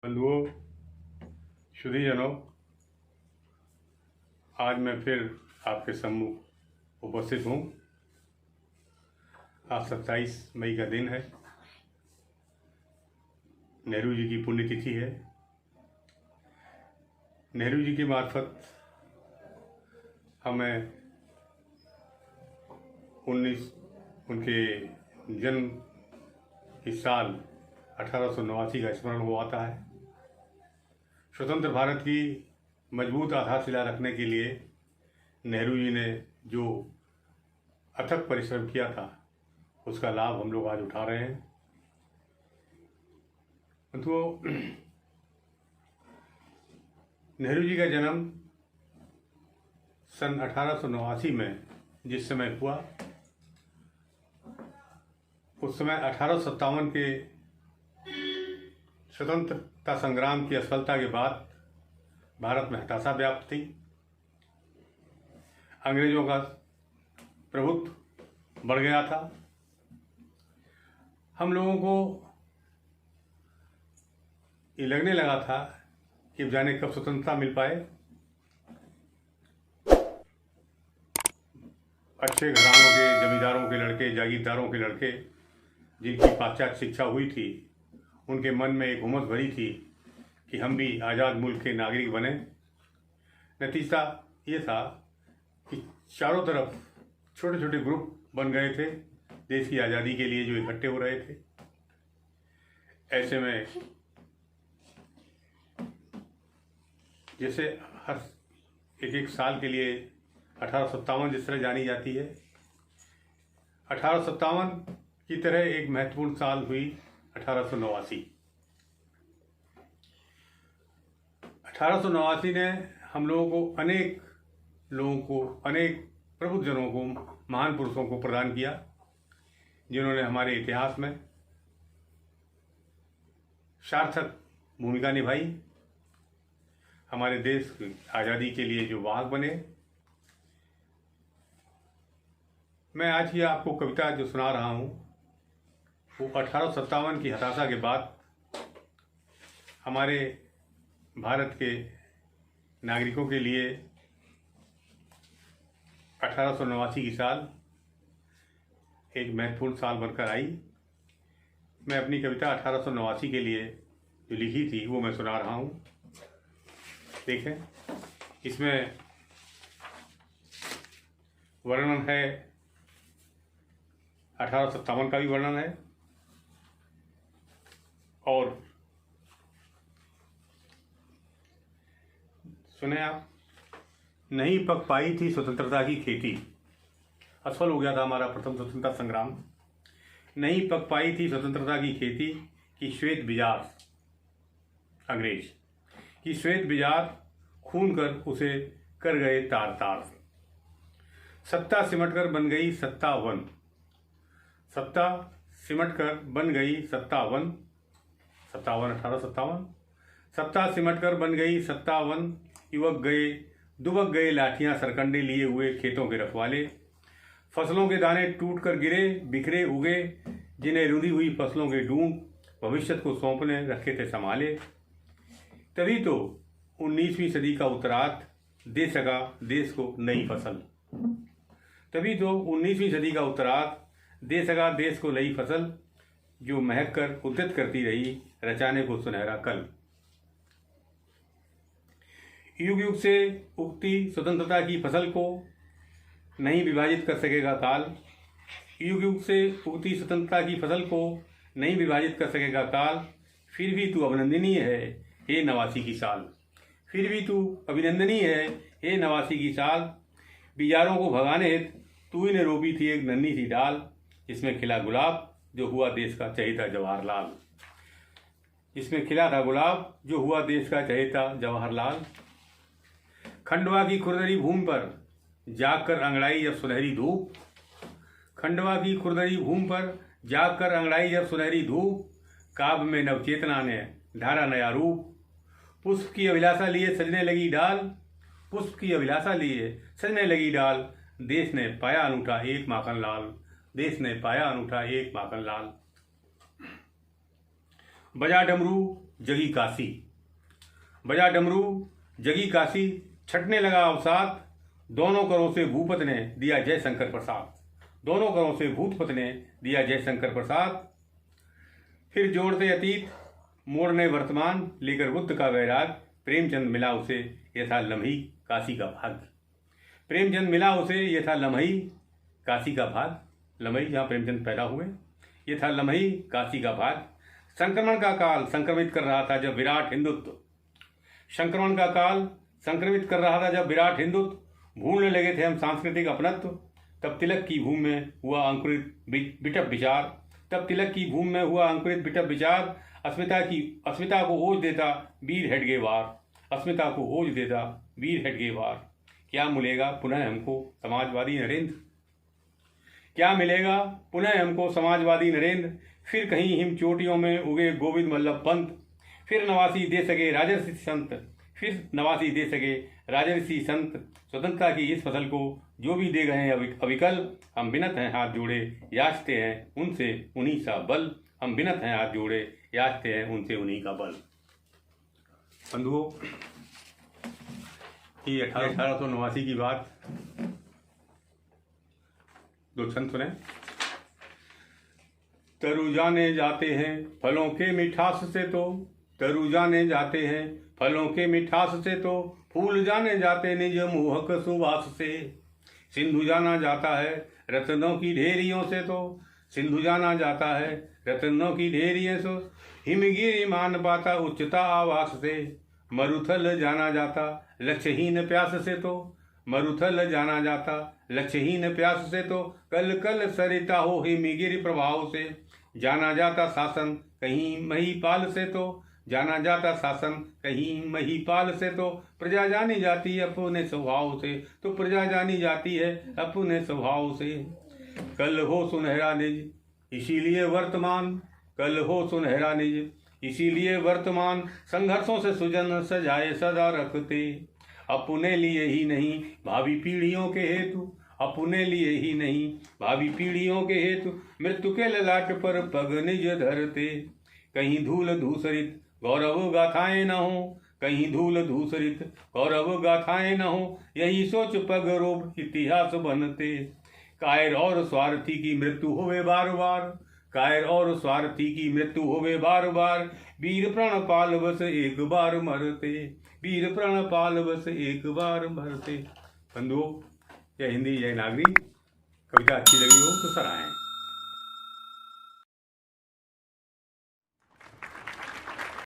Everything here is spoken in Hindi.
बंधुओं, शुद्धिजनों, आज मैं फिर आपके सम्मुख उपस्थित हूँ। आज 27 मई का दिन है। नेहरू जी की पुण्यतिथि है। नेहरू जी की मार्फत हमें उनके जन्म इस साल 1889 का स्मरण हो आता है। स्वतंत्र भारत की मजबूत आधारशिला रखने के लिए नेहरू जी ने जो अथक परिश्रम किया था, उसका लाभ हम लोग आज उठा रहे हैं। तो नेहरू जी का जन्म सन 1889 में जिस समय हुआ, उस समय 1857 के स्वतंत्रता संग्राम की असफलता के बाद भारत में हताशा व्याप्त थी। अंग्रेजों का प्रभुत्व बढ़ गया था। हम लोगों को ये लगने लगा था कि जाने कब स्वतंत्रता मिल पाए। अच्छे घरानों के, जमींदारों के लड़के, जागीरदारों के लड़के, जिनकी पाश्चात्य शिक्षा हुई थी, उनके मन में एक उमस भरी थी कि हम भी आज़ाद मुल्क के नागरिक बने। नतीजा ये था कि चारों तरफ छोटे छोटे ग्रुप बन गए थे देश की आज़ादी के लिए, जो इकट्ठे हो रहे थे। ऐसे में जैसे हर एक साल के लिए 1857 जिस तरह जानी जाती है, 1857 की तरह एक महत्वपूर्ण साल हुई 1889। 1889 ने हम लोगों को, अनेक प्रबुद्धजनों को, महान पुरुषों को प्रदान किया, जिन्होंने हमारे इतिहास में सार्थक भूमिका निभाई, हमारे देश की आज़ादी के लिए जो वाहक बने। मैं आज ही आपको कविता जो सुना रहा हूँ, वो 1857 की हताशा के बाद हमारे भारत के नागरिकों के लिए 1889 की साल एक महत्वपूर्ण साल बनकर आई। मैं अपनी कविता 1889 के लिए जो लिखी थी वो मैं सुना रहा हूँ। देखें, इसमें वर्णन है, 1857 का भी वर्णन है, और सुने आप। नहीं पक पाई थी स्वतंत्रता की खेती। असफल हो गया था हमारा प्रथम स्वतंत्रता संग्राम। नहीं पक पाई थी स्वतंत्रता की खेती कि श्वेत बिजार, अंग्रेज कि श्वेत बिजार खून कर उसे कर गए तार तार। सत्ता सिमटकर बन गई सत्तावन, सत्ता सिमटकर बन गई सत्तावन, 1857। सत्ता सिमटकर बन गई सत्तावन। युवक गए दुबक गए लाठियां सरकंडे लिए हुए खेतों के रखवाले। फसलों के दाने टूट कर गिरे बिखरे उगे, जिन्हें रुंधी हुई फसलों के ढूंढ भविष्य को सौंपने रखे थे संभाले। तभी तो 19वीं सदी का उत्तरार्ध दे सका देश को नई फसल। तभी तो 19वीं सदी का उत्तरार्ध दे सका देश को नई फसल, जो महक कर उद्यत करती रही रचाने को सुनहरा कल। युग युग से उगती स्वतंत्रता की फसल को नहीं विभाजित कर सकेगा काल। युग युग से उगती स्वतंत्रता की फसल को नहीं विभाजित कर सकेगा काल। फिर भी तू अभिनंदनीय है हे 89 की साल। फिर भी तू अभिनंदनीय है हे 89 की साल। बिजारों को भगाने हेतु तू ही ने रोपी थी एक नन्ही सी डाल, जिसमें खिला गुलाब जो हुआ देश का चहेता जवाहरलाल। जिसमें खिला था गुलाब जो हुआ देश का चहेता जवाहरलाल। खंडवा की खुरदरी भूमि पर जागकर अंगड़ाई जब सुनहरी धूप। खंडवा की खुरदरी भूमि पर जागकर अंगड़ाई जब सुनहरी धूप। काव्य में नवचेतना ने ढारा नया रूप। पुष्प की अभिलाषा लिए सजने लगी डाल। पुष्प की अभिलाषा लिए सजने लगी डाल। देश ने पाया अनूठा एक माखन लाल। देश ने पाया अनूठा एक माखन लाल। बजा डमरू जगी काशी। बजा डमरू जगी काशी, छटने लगा अवसाद, दोनों करों से भूपत ने दिया जय शंकर प्रसाद। दोनों करों से भूपत ने दिया जय शंकर प्रसाद। फिर जोड़ते अतीत मोड़ने वर्तमान, लेकर बुद्ध का वैराग, प्रेमचंद मिला उसे ये था लम्ही काशी का भाग्य। प्रेमचंद मिला उसे ये था लम्ही काशी का भाग। लम्ही जहाँ प्रेमचंद पैदा हुए, ये था लम्ही काशी का भाग। संक्रमण का काल संक्रमित कर रहा था जब विराट हिंदुत्व, संक्रमण का काल संक्रमित कर रहा था जब विराट हिंदुत्व, भूलने लगे थे हम सांस्कृतिक अपनत्व। तब तिलक की भूमि में हुआ अंकुरित बिटप विचार, तब तिलक की भूमि में हुआ अंकुरित बिटप विचार। अस्मिता को ओज देता वीर हेडगे वार, अस्मिता को ओज देता वीर हेडगे वार। क्या मिलेगा पुनः हमको समाजवादी नरेंद्र, क्या मिलेगा पुनः हमको समाजवादी नरेंद्र। फिर कहीं हिम चोटियों में उगे गोविंद वल्लभ पंत, फिर नवासी दे सके राजर्षि संत, फिर नवासी दे सके राजर्षि संत। स्वतंत्रता की इस फसल को जो भी दे गए हैं अविकल, हम बिनत हैं हाथ जोड़े याचते हैं उनसे उन्हीं सा बल। हम बिनत हैं हाथ जोड़े याचते हैं उनसे उन्हीं का बल। बंधुओं, ये 1889 की बात, दो छंद सुने। तरु जाने जाते हैं फलों के मिठास से तो, तरु जाने जाते हैं फलों के मिठास से तो, फूल जाने जाते निज मोहक सुवास से। सिंधु जाना जाता है रत्नों की ढेरियों से तो, सिंधु जाना जाता है रत्नों की ढेरियों से। हिमगिरी मान पाता उच्चता आवास से, मरुथल जाना जाता लक्ष्यहीन प्यास से तो, मरुथल जाना जाता लक्ष्यहीन प्यास से तो। कल कल सरिता हो हिमगिरी प्रभाव से, जाना जाता शासन कहीं महीपाल से तो, जाना जाता शासन कहीं महीपाल से तो। प्रजा जानी जाती है अपने स्वभाव से, तो प्रजा जानी जाती है अपने स्वभाव से। कल हो सुनहरा निज इसीलिए वर्तमान, कल हो सुनहरा निज इसीलिए वर्तमान। संघर्षों से सुजन सजाए सदा रखते, अपने लिए ही नहीं भावी पीढ़ियों के हेतु, अपने लिए ही नहीं भावी पीढ़ियों के हेतु। मृत्यु के ललाट पर पग निज धरते, कहीं धूल धूसरित गौरव गाथाएं न हो, कहीं धूल धूसरित गौरव गाथाएं न हो। यही सोच पग रोब इतिहास बनते, कायर और स्वार्थी की मृत्यु होवे बार बार, कायर और स्वार्थी की मृत्यु होवे बार बार। वीर प्रणपाल बस एक बार मरते, वीर प्रणपाल बस एक बार मरते। बंधुओं, जय हिंदी जय नागरी। कविता अच्छी लगी हो तो सराहें।